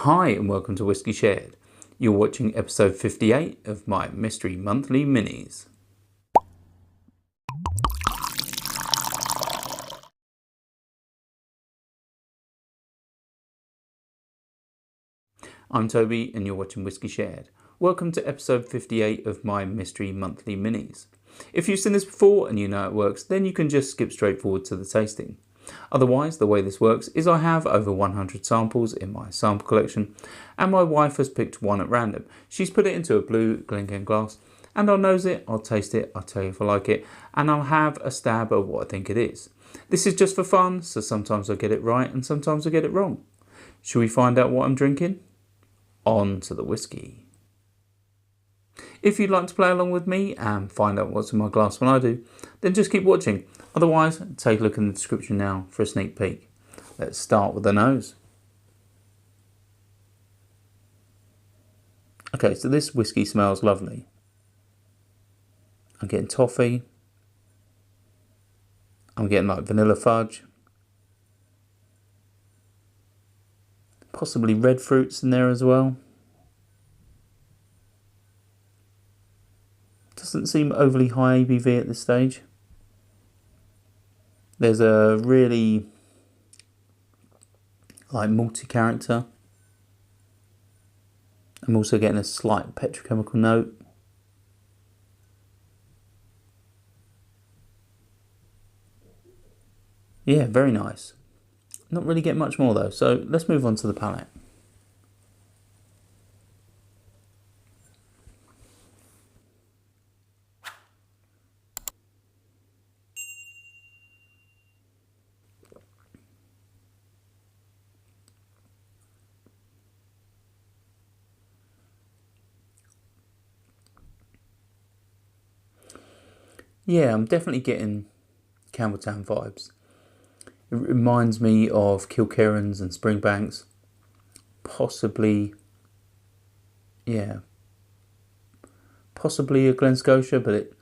Hi and welcome to Whisky Shared. You're watching episode 58 of my Mystery Monthly Minis. I'm Toby and you're watching Whisky Shared. Welcome to episode 58 of my Mystery Monthly Minis. If you've seen this before and you know it works, then you can just skip straight forward to the tasting. Otherwise, the way this works is I have over 100 samples in my sample collection and my wife has picked one at random. She's put it into a blue Glencairn glass and I'll nose it, I'll taste it, I'll tell you if I like it, and I'll have a stab at what I think it is. This is just for fun, so sometimes I get it right and sometimes I get it wrong. Shall we find out what I'm drinking? On to the whiskey. If you'd like to play along with me and find out what's in my glass when I do, then just keep watching. Otherwise, take a look in the description now for a sneak peek. Let's start with the nose. Okay, so this whiskey smells lovely. I'm getting toffee. I'm getting like vanilla fudge. Possibly red fruits in there as well. Doesn't seem overly high ABV at this stage. There's a really like malty character. I'm also getting a slight petrochemical note. Yeah, very nice. Not really getting much more though, so let's move on to the palate. Yeah, I'm definitely getting Campbelltown vibes. It reminds me of Glencairns and Springbanks. Possibly a Glen Scotia, but it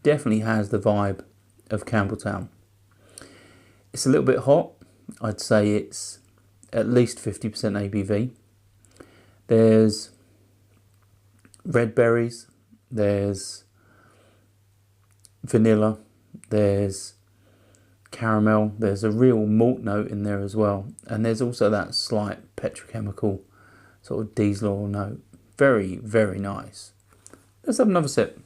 definitely has the vibe of Campbelltown. It's a little bit hot. I'd say it's at least 50% ABV. There's red berries, there's vanilla, there's caramel, there's a real malt note in there as well, and there's also that slight petrochemical sort of diesel oil note. Very, very nice. Let's have another sip.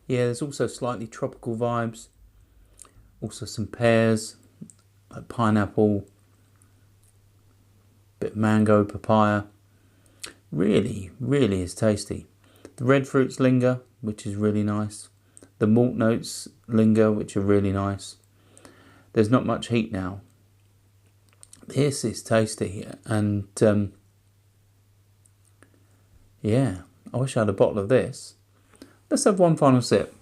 Yeah, there's also slightly tropical vibes. Also some pears, like pineapple, bit of mango, papaya. Really, really is tasty. The red fruits linger, which is really nice. The malt notes linger, which are really nice. There's not much heat now. This is tasty, and yeah, I wish I had a bottle of this. Let's have one final sip.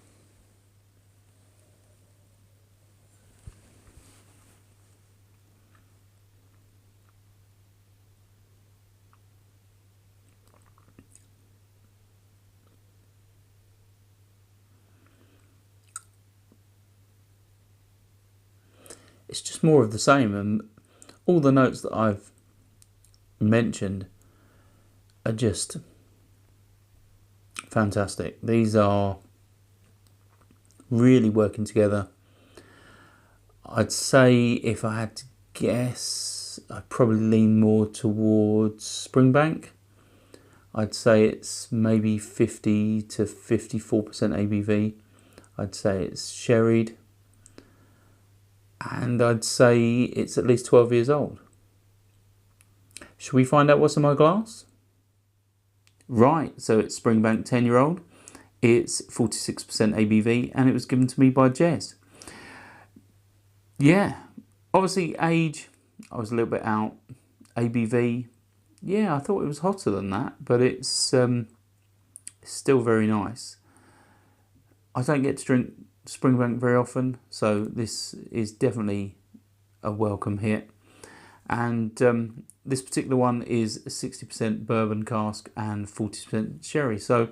It's just more of the same, and all the notes that I've mentioned are just fantastic. These are really working together. I'd say if I had to guess, I'd probably lean more towards Springbank. I'd say it's maybe 50 to 54% ABV. I'd say it's sherried. And I'd say it's at least 12 years old. Should we find out what's in my glass? Right, so it's Springbank 10-year-old. It's 46% ABV and it was given to me by Jez. Yeah, obviously age, I was a little bit out. ABV, yeah, I thought it was hotter than that, but it's still very nice. I don't get to drink Springbank very often, so this is definitely a welcome hit. And this particular one is 60% bourbon cask and 40% sherry. So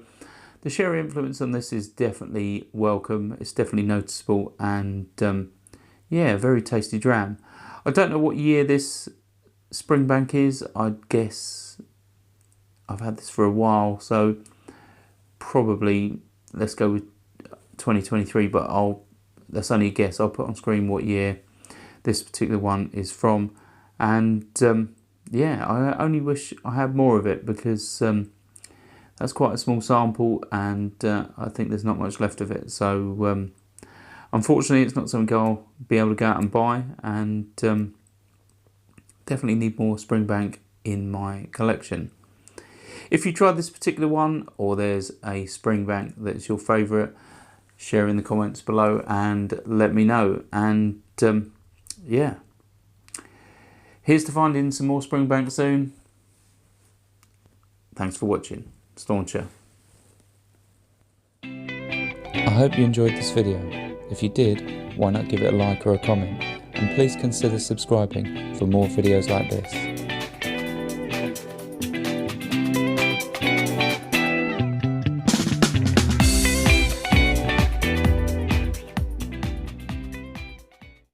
the sherry influence on this is definitely welcome. It's definitely noticeable, and yeah, very tasty dram. I don't know what year this Springbank is. I'd guess I've had this for a while, so probably let's go with 2023, but that's only a guess. I'll put on screen what year this particular one is from, and yeah, I only wish I had more of it, because that's quite a small sample, and I think there's not much left of it. So unfortunately, it's not something I'll be able to go out and buy, and definitely need more Springbank in my collection. If you tried this particular one, or there's a Springbank that's your favourite, share in the comments below and let me know. And yeah, here's to finding some more Springbank soon. Thanks for watching. Stauncher. I hope you enjoyed this video. If you did, why not give it a like or a comment, and please consider subscribing for more videos like this.